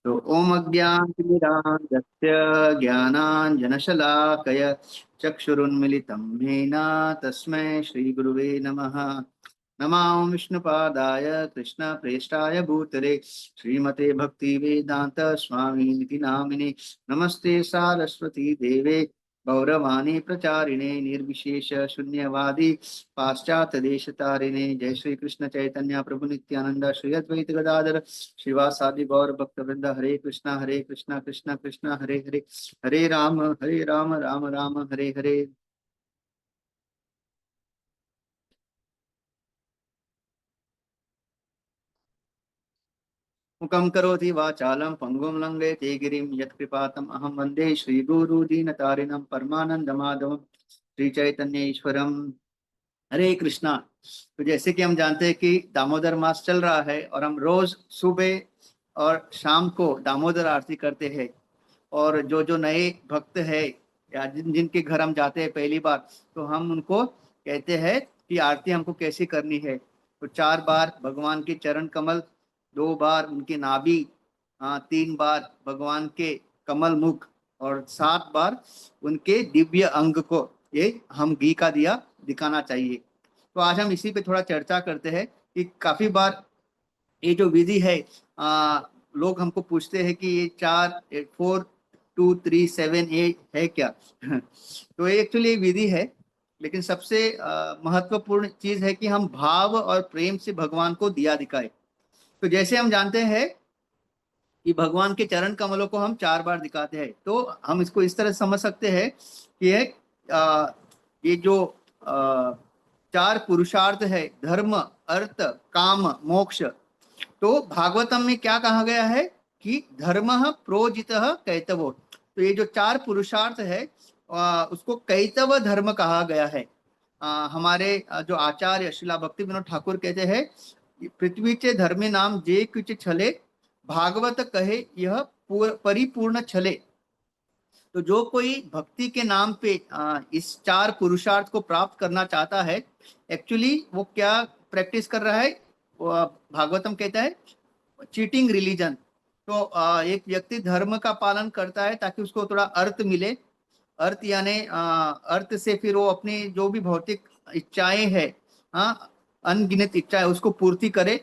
तो ओम अज्ञानतिमिरान्धस्य ज्ञानाञ्जनशलाकय चक्षुरुन्मिलितं येन तस्मै श्रीगुरुवे नमः। नमामि विष्णुपादाय कृष्णप्रेष्ठाय भूतले श्रीमते भक्तिवेदान्त स्वामिनिति नामिने। नमस्ते सारस्वती देवे गौरवाणी प्रचारिणे निर्विशेष शून्यवादी पाश्चात्य देश तारिणे। जय श्री कृष्ण चैतन्य प्रभु नित्यानंद श्री अद्वैत गदाधर श्रीवासादि गौर भक्त वृंद। हरे कृष्णा कृष्णा कृष्णा हरे हरे, हरे राम राम राम हरे हरे। मुखं करोति वाचालं पंगुं लंघयते गिरिं यत्कृपातम् अहं वन्दे श्रीगुरुदीनतारिणं परमानन्दमाधवं श्रीचैतन्य ईश्वरम्। हरे कृष्णा। तो जैसे कि हम जानते हैं कि दामोदर मास चल रहा है और हम रोज सुबह और शाम को दामोदर आरती करते हैं। और जो जो नए भक्त है या जिनके घर हम जाते हैं पहली बार, तो हम उनको कहते हैं कि आरती हमको कैसी करनी है। तो 4 बार भगवान के चरण कमल, 2 बार उनकी नाभि, 3 बार भगवान के कमल मुख और 7 बार उनके दिव्य अंग को ये हम घी का दिया दिखाना चाहिए। तो आज हम इसी पे थोड़ा चर्चा करते हैं कि काफी बार ये जो विधि है, लोग हमको पूछते हैं कि ये 4 4 2 3 7 8 है क्या। तो ये एक्चुअली विधि है, लेकिन सबसे महत्वपूर्ण चीज है कि हम भाव और प्रेम से भगवान को दिया दिखाए। तो जैसे हम जानते हैं कि भगवान के चरण कमलों को हम 4 बार दिखाते हैं, तो हम इसको इस तरह समझ सकते हैं कि आ, ये जो आ, 4 पुरुषार्थ है, धर्म अर्थ काम मोक्ष। तो भागवतम में क्या कहा गया है कि धर्म प्रोजित कैतवो। तो ये जो 4 पुरुषार्थ है, उसको कैतव धर्म कहा गया है। हमारे जो आचार्य शिला भक्ति विनोद ठाकुर कहते हैं, पृथ्वी चे धर्मे नाम जे कुछ छले, भागवत कहे यह परिपूर्ण छले। तो जो कोई भक्ति के नाम पे इस 4 पुरुषार्थ को प्राप्त करना चाहता है, एक्चुअली वो क्या प्रैक्टिस कर रहा है, भागवतम कहता है चीटिंग रिलीजन। तो एक व्यक्ति धर्म का पालन करता है ताकि उसको थोड़ा अर्थ मिले। अर्थ यानी अर्थ से फिर वो अपनी जो भी भौतिक इच्छाएं है, हाँ, अनगिनत इच्छाएं, उसको पूर्ति करे।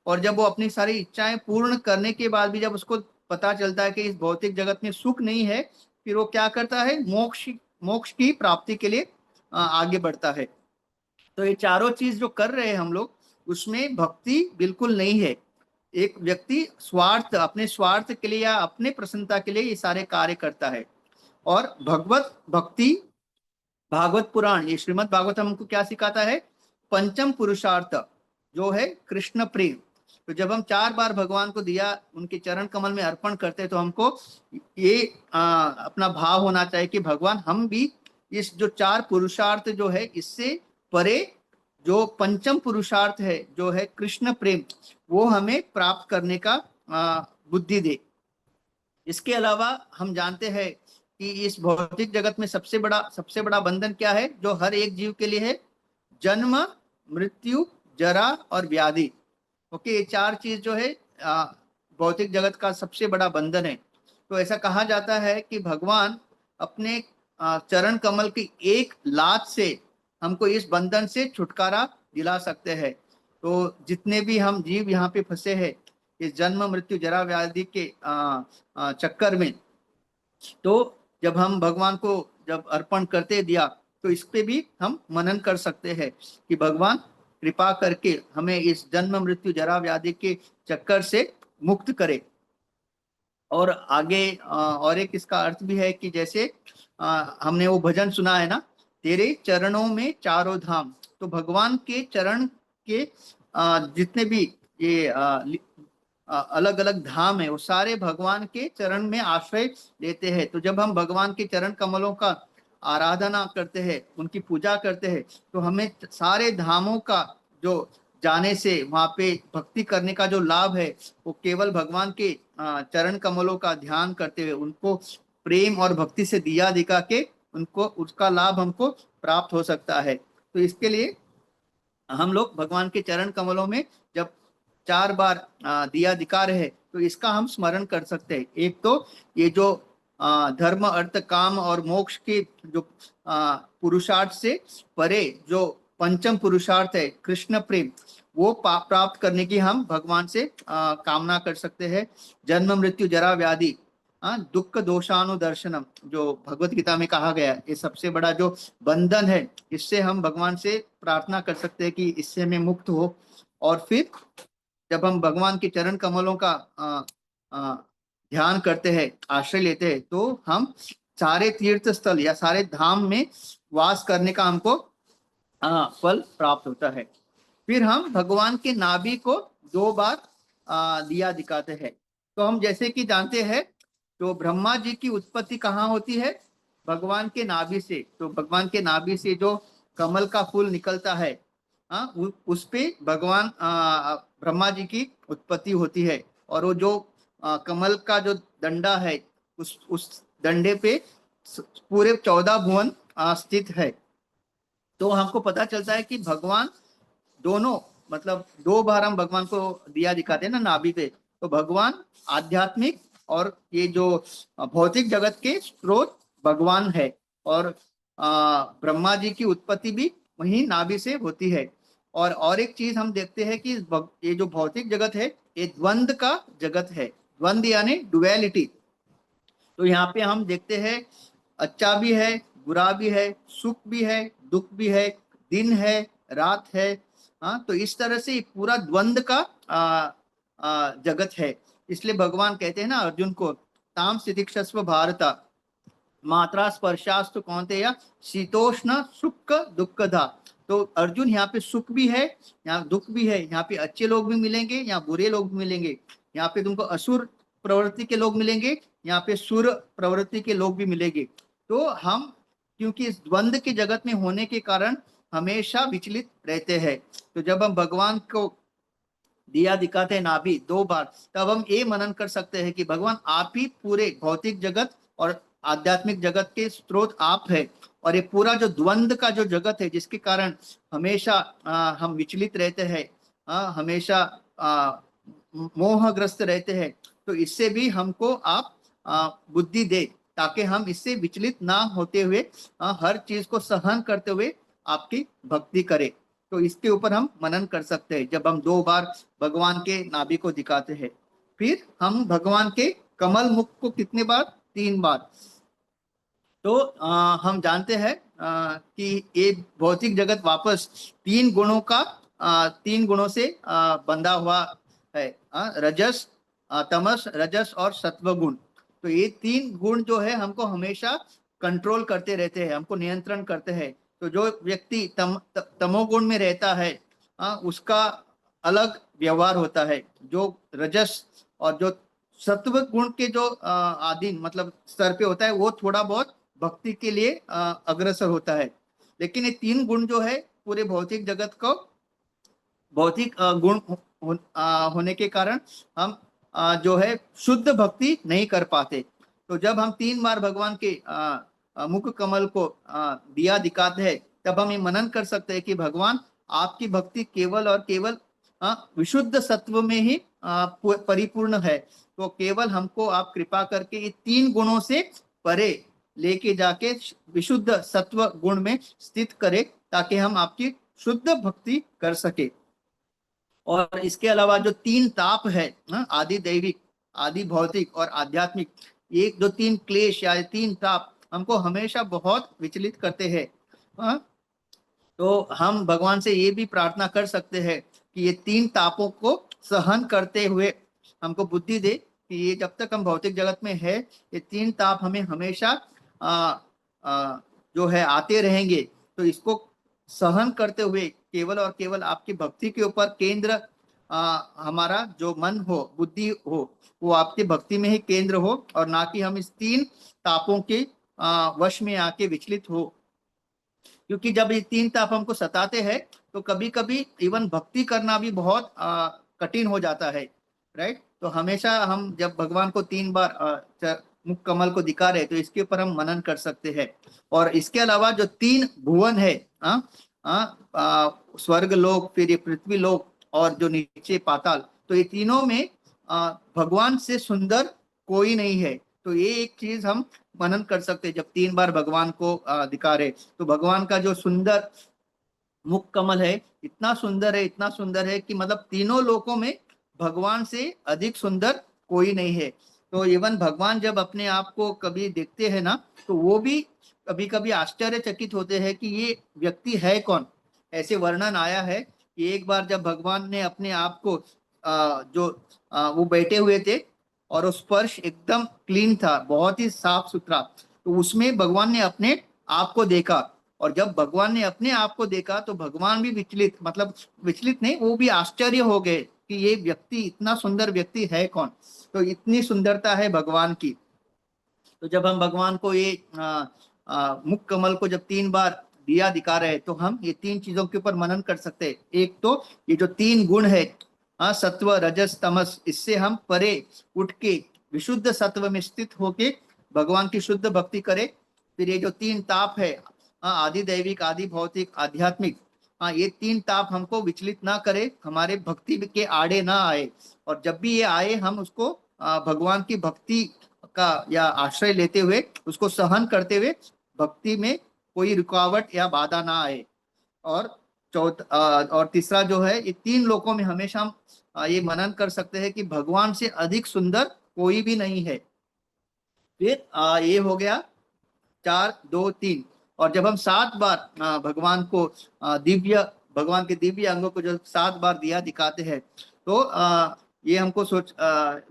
और जब वो अपनी सारी इच्छाएं पूर्ण करने के बाद भी जब उसको पता चलता है कि इस भौतिक जगत में सुख नहीं है, फिर वो क्या करता है, मोक्ष मोक्ष की प्राप्ति के लिए आगे बढ़ता है। तो ये चारों चीज जो कर रहे हैं हम लोग, उसमें भक्ति बिल्कुल नहीं है। एक व्यक्ति स्वार्थ, अपने स्वार्थ के लिए या अपने प्रसन्नता के लिए ये सारे कार्य करता है। और भगवत भक्ति, भागवत पुराण, ये श्रीमद् भागवत हमको क्या सिखाता है, पंचम पुरुषार्थ जो है कृष्ण प्रेम। तो जब हम 4 बार भगवान को दिया उनके चरण कमल में अर्पण करते हैं, तो हमको ये अपना भाव होना चाहिए कि भगवान हम भी इस जो 4 पुरुषार्थ जो है इससे परे जो पंचम पुरुषार्थ है जो है कृष्ण प्रेम, वो हमें प्राप्त करने का बुद्धि दे। इसके अलावा हम जानते हैं कि इस भौतिक जगत में सबसे बड़ा बंधन क्या है जो हर एक जीव के लिए है, जन्म मृत्यु जरा और व्याधि। ओके, ये 4 चीज जो है भौतिक जगत का सबसे बड़ा बंधन है। तो ऐसा कहा जाता है कि भगवान अपने चरण कमल की एक लात से हमको इस बंधन से छुटकारा दिला सकते हैं। तो जितने भी हम जीव यहाँ पे फंसे हैं इस जन्म मृत्यु जरा व्याधि के चक्कर में, तो जब हम भगवान को जब अर्पण करते दिया, तो इस पे भी हम मनन कर सकते हैं कि भगवान कृपा करके हमें इस जन्म मृत्यु जरा व्याधि के चक्कर से मुक्त करे। और आगे और एक इसका अर्थ भी है कि जैसे हमने वो भजन सुना है ना, तेरे चरणों में चारों धाम। तो भगवान के चरण के जितने भी ये अलग अलग धाम है, वो सारे भगवान के चरण में आश्रय लेते हैं। तो जब हम भगवान के चरण कमलों का आराधना करते हैं, उनकी पूजा करते हैं, तो हमें सारे धामों का जो जाने से वहां पे भक्ति करने का जो लाभ है, वो केवल भगवान के चरण कमलों का ध्यान करते हुए उनको प्रेम और भक्ति से दिया दिखा के उनको उसका लाभ हमको प्राप्त हो सकता है। तो इसके लिए हम लोग भगवान के चरण कमलों में जब 4 बार दिया दिखा रहे हैं, तो इसका हम स्मरण कर सकते हैं। एक तो ये जो धर्म अर्थ काम और मोक्ष के जो पुरुषार्थ से परे जो पंचम पुरुषार्थ है कृष्ण प्रेम, वो प्राप्त करने की हम भगवान से कामना कर सकते हैं। जन्म मृत्यु जरा व्याधि दुख दोषानुदर्शनम, जो भगवत गीता में कहा गया है, ये सबसे बड़ा जो बंधन है, इससे हम भगवान से प्रार्थना कर सकते हैं कि इससे हमें मुक्त हो। और फिर जब हम भगवान के चरण कमलों का ध्यान करते हैं, आश्रय लेते हैं, तो हम सारे तीर्थ स्थल या सारे धाम में वास करने का हमको फल प्राप्त होता है। फिर हम भगवान के नाभि को 2 बार दिया दिखाते हैं। तो हम जैसे कि जानते हैं, तो ब्रह्मा जी की उत्पत्ति कहाँ होती है? भगवान के नाभि से। तो भगवान के नाभि से जो कमल का फूल निकलता है, उस पे भगवान ब्रह्मा जी की उत्पत्ति होती है। और वो जो कमल का जो डंडा है, उस डंडे पे पूरे 14 भुवन स्थित है। तो हमको पता चलता है कि भगवान दोनों, मतलब 2 बार हम भगवान को दिया दिखाते हैं ना नाभि पे, तो भगवान आध्यात्मिक और ये जो भौतिक जगत के स्रोत भगवान है। और ब्रह्मा जी की उत्पत्ति भी वही नाभि से होती है। और एक चीज हम देखते हैं कि ये जो भौतिक जगत है, ये द्वंद का जगत है। द्वंद यानी डुअलिटी। तो यहाँ पे हम देखते हैं अच्छा भी है, बुरा भी है, सुख भी है, दुख भी है, दिन है, रात है। तो इस तरह से पूरा द्वंद का जगत है। इसलिए भगवान कहते हैं ना अर्जुन को, ताम स्थितिक्षस्व भारत मात्रा स्पर्शास्तु कौन्तेय शीतोष्ण सुख दुखदा। तो अर्जुन, यहाँ पे सुख भी है, यहाँ दुख भी है, यहाँ पे अच्छे लोग भी मिलेंगे, यहाँ बुरे लोग भी मिलेंगे, यहाँ पे तुमको असुर प्रवृत्ति के लोग मिलेंगे, यहाँ पे सुर प्रवृत्ति के लोग भी मिलेंगे। तो हम क्योंकि इस द्वंद के जगत में होने के कारण हमेशा विचलित रहते हैं। तो जब हम भगवान को दिया दिखाते हैं नाभि 2 बार, तब हम ये मनन कर सकते हैं कि भगवान आप ही पूरे भौतिक जगत और आध्यात्मिक जगत के स्रोत आप है। और ये पूरा जो द्वंद का जो जगत है, जिसके कारण हमेशा हम विचलित रहते हैं, हमेशा मोहग्रस्त रहते हैं, तो इससे भी हमको आप बुद्धि दे, ताकि हम इससे विचलित ना होते हुए हर चीज को सहन करते हुए आपकी भक्ति करें। तो इसके ऊपर हम मनन कर सकते हैं जब हम 2 बार भगवान के नाभि को दिखाते हैं। फिर हम भगवान के कमल मुख को कितने बार? 3 बार। तो हम जानते हैं कि ये भौतिक जगत वापस 3 गुणों का 3 गुणों से बंधा हुआ है, रजस, तमस, रजस और सत्व गुण। तो ये 3 गुण जो है हमको हमेशा कंट्रोल करते रहते हैं, हमको नियंत्रण करते हैं। तो जो व्यक्ति तमोगुण में रहता है, उसका अलग व्यवहार होता है। जो रजस और जो सत्व गुण के जो आधीन मतलब स्तर पे होता है, वो थोड़ा बहुत भक्ति के लिए अग्रसर होता है। लेकिन ये 3 गुण जो है पूरे भौतिक जगत को, भौतिक गुण होने के कारण हम जो है शुद्ध भक्ति नहीं कर पाते। तो जब हम 3 बार भगवान के मुख कमल को दिया दिखाते हैं, तब हम ये मनन कर सकते हैं कि भगवान आपकी भक्ति केवल और केवल विशुद्ध सत्व में ही परिपूर्ण है। तो केवल हमको आप कृपा करके ये 3 गुणों से परे लेके जाके विशुद्ध सत्व गुण में स्थित करे, ताकि हम आपकी शुद्ध भक्ति कर सके। और इसके अलावा जो 3 ताप है, आदि दैविक, आदि भौतिक और आध्यात्मिक, ये जो 3 क्लेश या 3 ताप हमको हमेशा बहुत विचलित करते हैं। तो हम भगवान से ये भी प्रार्थना कर सकते हैं कि ये 3 तापों को सहन करते हुए हमको बुद्धि दे कि ये जब तक हम भौतिक जगत में है, ये 3 ताप हमें हमेशा जो है आते रहेंगे। तो इसको सहन करते हुए केवल और केवल आपकी भक्ति के ऊपर केंद्र हमारा जो मन हो, बुद्धि हो, वो आपकी भक्ति में ही केंद्र हो, और ना कि हम इस 3 तापों के वश में आके विचलित हो। क्योंकि जब ये 3 ताप हमको सताते हैं, तो कभी कभी इवन भक्ति करना भी बहुत कठिन हो जाता है, राइट। तो हमेशा हम जब भगवान को 3 बार मुख कमल को दिखा रहे, तो इसके ऊपर हम मनन कर सकते हैं। और इसके अलावा जो 3 भुवन है, स्वर्ग लोक, फिर ये पृथ्वी लोक और जो नीचे पाताल, तो ये तीनों में भगवान से सुंदर कोई नहीं है। तो ये एक चीज हम मनन कर सकते हैं, जब 3 बार भगवान को दिखा रहे, तो भगवान का जो सुंदर मुख कमल है, इतना सुंदर है, इतना सुंदर है कि मतलब तीनों लोकों में भगवान से अधिक सुंदर कोई नहीं है। तो इवन भगवान जब अपने आप को कभी देखते हैं ना, तो वो भी कभी कभी आश्चर्यचकित होते हैं कि ये व्यक्ति है कौन। ऐसे वर्णन आया है कि एक बार जब भगवान ने अपने आप को वो बैठे हुए थे और वो स्पर्श एकदम क्लीन था, बहुत ही साफ सुथरा, तो उसमें भगवान ने अपने आप को देखा। और जब भगवान ने अपने आप को देखा तो भगवान भी विचलित, मतलब विचलित नहीं, वो भी आश्चर्य हो गए कि ये व्यक्ति, इतना सुंदर व्यक्ति है कौन। तो इतनी सुंदरता है भगवान की। तो जब हम भगवान को ये मुख कमल को जब 3 बार दिया दिखा रहे हैं, तो हम ये 3 चीजों के ऊपर मनन कर सकते हैं। एक तो ये जो 3 गुण है, सत्व रजस तमस, इससे हम परे उठ के विशुद्ध सत्व में स्थित होके भगवान की शुद्ध भक्ति करें। फिर ये जो 3 ताप है, आदि दैविक, आदि भौतिक, आध्यात्मिक, ये 3 ताप हमको विचलित ना करे, हमारे भक्ति के आड़े ना आए। और जब भी ये आए, हम उसको भगवान की भक्ति का या आश्रय लेते हुए, उसको सहन करते हुए, भक्ति में कोई रुकावट या बाधा ना आए। और और तीसरा जो है, ये 3 लोकों में हमेशा हम ये मनन कर सकते हैं कि भगवान से अधिक सुंदर कोई भी नहीं है। फिर ये हो गया 4 2 3। और जब हम 7 बार भगवान को दिव्य, भगवान के दिव्य अंगों को जो 7 बार दिया दिखाते हैं, तो ये हमको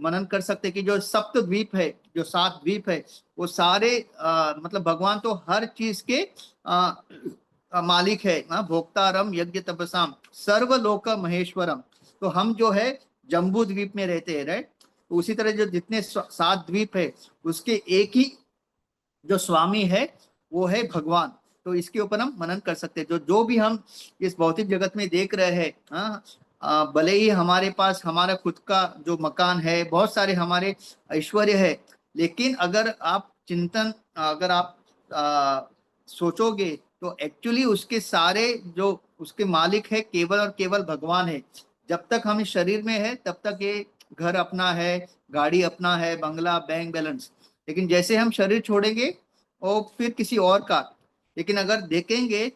मनन कर सकते हैं कि जो सप्त द्वीप है, जो 7 द्वीप है, वो सारे मतलब भगवान तो हर चीज के मालिक है। भोक्तारम यज्ञ तपसाम सर्वलोक महेश्वरम। तो हम जो है जम्बू द्वीप में रहते हैं, राइट। तो उसी तरह जो जितने 7 द्वीप है, उसके एक ही जो स्वामी है वो है भगवान। तो इसके ऊपर हम मनन कर सकते हैं। जो जो भी हम इस भौतिक जगत में देख रहे हैं, भले ही हमारे पास हमारा खुद का जो मकान है, बहुत सारे हमारे ऐश्वर्य है, लेकिन अगर आप चिंतन, अगर आप सोचोगे, तो एक्चुअली उसके सारे जो उसके मालिक है, केवल और केवल भगवान है। जब तक हम इस शरीर में है, तब तक ये घर अपना है, गाड़ी अपना है, बंगला, बैंक बैलेंस। लेकिन जैसे हम शरीर छोड़ेंगे, और फिर किसी और का, लेकिन अगर देखेंगे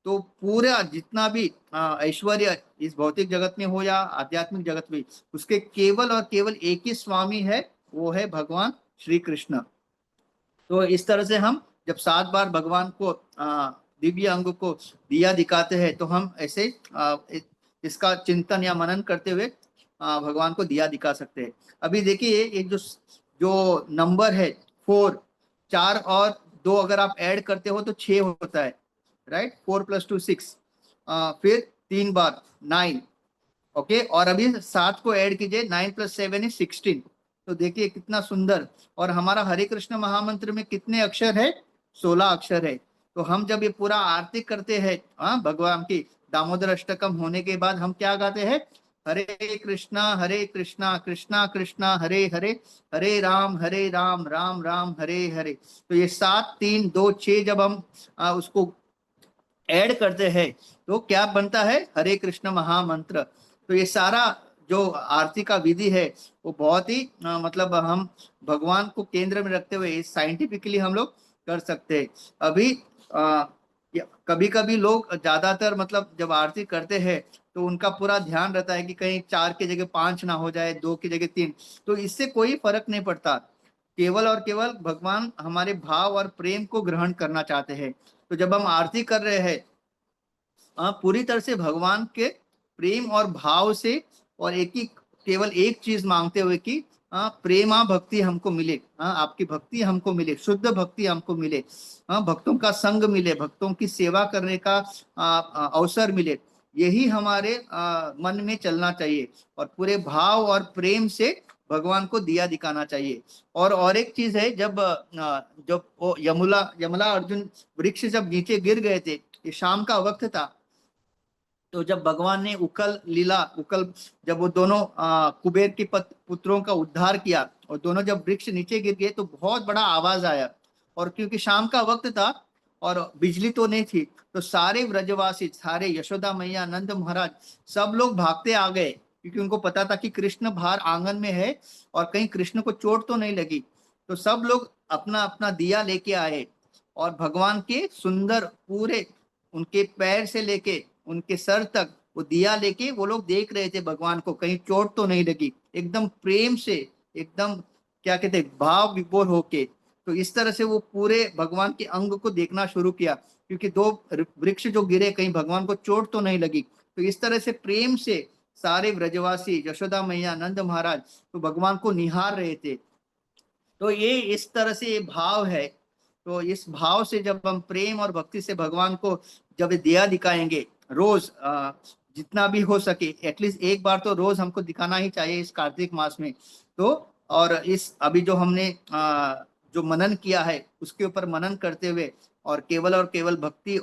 तो पूरा जितना भी ऐश्वर्य इस भौतिक जगत में हो या आध्यात्मिक जगत में, उसके केवल और केवल एक ही स्वामी है, वो है भगवान श्री कृष्ण। तो इस तरह से हम जब 7 बार भगवान को दिव्य अंग को दिया दिखाते हैं, तो हम ऐसे इसका चिंतन या मनन करते हुए भगवान को दिया दिखा सकते हैं। अभी देखिए, एक जो जो नंबर है 4, 4 और 2 अगर आप ऐड करते हो तो 6 होता है, राइट। 4 + 2 6। फिर 3 बार 9, ओके। और अभी 7 को ऐड कीजिए, 9 + 7 = 16। तो देखिए कितना सुंदर। और हमारा हरे कृष्ण महामंत्र में कितने अक्षर है? 16 अक्षर है। तो हम जब ये पूरा आरती करते हैं, भगवान की दामोदर अष्टकम होने के बाद हम क्या गाते हैं? हरे कृष्णा कृष्णा कृष्णा हरे हरे, हरे राम राम राम हरे हरे। तो ये 7 3 2 6 जब हम उसको ऐड करते हैं, तो क्या बनता है? हरे कृष्ण महामंत्र। तो ये सारा जो आरती का विधि है, वो बहुत ही मतलब हम भगवान को केंद्र में रखते हुए साइंटिफिकली हम लोग कर सकते हैं। अभी कभी कभी लोग ज्यादातर, मतलब जब आरती करते हैं, तो उनका पूरा ध्यान रहता है कि कहीं 4 की जगह 5 ना हो जाए, 2 की जगह 3। तो इससे कोई फर्क नहीं पड़ता, केवल और केवल भगवान हमारे भाव और प्रेम को ग्रहण करना चाहते हैं। तो जब हम आरती कर रहे हैं, पूरी तरह से भगवान के प्रेम और भाव से, और एक ही केवल एक चीज मांगते हुए कि प्रेमा भक्ति हमको मिले, आपकी भक्ति हमको मिले, शुद्ध भक्ति हमको मिले, भक्तों का संग मिले, भक्तों की सेवा करने का अवसर मिले। यही हमारे मन में चलना चाहिए, और पूरे भाव और प्रेम से भगवान को दिया दिखाना चाहिए। और एक चीज है, जब वो यमला अर्जुन वृक्ष जब नीचे गिर गए थे, ये शाम का वक्त था, तो जब भगवान ने उकल जब वो दोनों कुबेर के पुत्रों का उद्धार किया, और दोनों जब वृक्ष नीचे गिर गए, तो बहुत बड़ा आवाज आया। और क्योंकि शाम का वक्त था और बिजली तो नहीं थी, तो सारे व्रजवासी, सारे यशोदा मैया, नंद महाराज, सब लोग भागते आ गए क्योंकि उनको पता था कि कृष्ण बाहर आंगन में है और कहीं कृष्ण को चोट तो नहीं लगी। तो सब लोग अपना अपना दिया लेके आए और भगवान के सुंदर पूरे उनके पैर से लेके उनके सर तक वो दिया लेके वो लोग देख रहे थे भगवान को, कहीं चोट तो नहीं लगी, एकदम प्रेम से, एकदम क्या कहते हैं, भाव विभोर होके। तो इस तरह से वो पूरे भगवान के अंग को देखना शुरू किया, क्योंकि दो वृक्ष जो गिरे कहीं भगवान को चोट तो नहीं लगी। तो इस तरह से प्रेम से सारे ब्रजवासी, यशोदा मैया, नंद महाराज तो भगवान को निहार रहे थे। तो ये इस तरह से ये भाव है। तो इस भाव से जब हम प्रेम और भक्ति से भगवान को जब दिया दिखाएंगे रोज, जितना भी हो सके एटलीस्ट एक बार तो रोज हमको दिखाना ही चाहिए इस कार्तिक मास में। तो और इस अभी जो हमने जो मनन किया है उसके ऊपर मनन करते हुए और केवल भक्ति,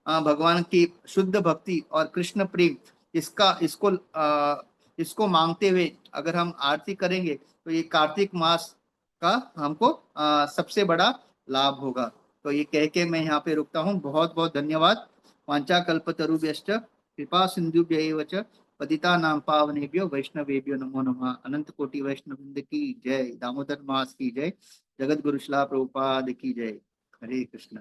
भगवान की शुद्ध भक्ति और कृष्ण प्रेम, इसको मांगते हुए अगर हम आरती करेंगे तो ये कार्तिक मास का हमको सबसे बड़ा लाभ होगा। तो ये कह के मैं यहाँ पे रुकता हूँ। बहुत बहुत धन्यवाद। वांछा कल्पतरुभ्यश्च कृपा सिंधुभ्य एव च पतितानां पावनेभ्यो वैष्णवेभ्यो नमो नमः। अनंत कोटि वैष्णव वृंद की जय। दामोदर मास की जय। जगत गुरु श्रील प्रभुपाद की जय। हरे कृष्ण।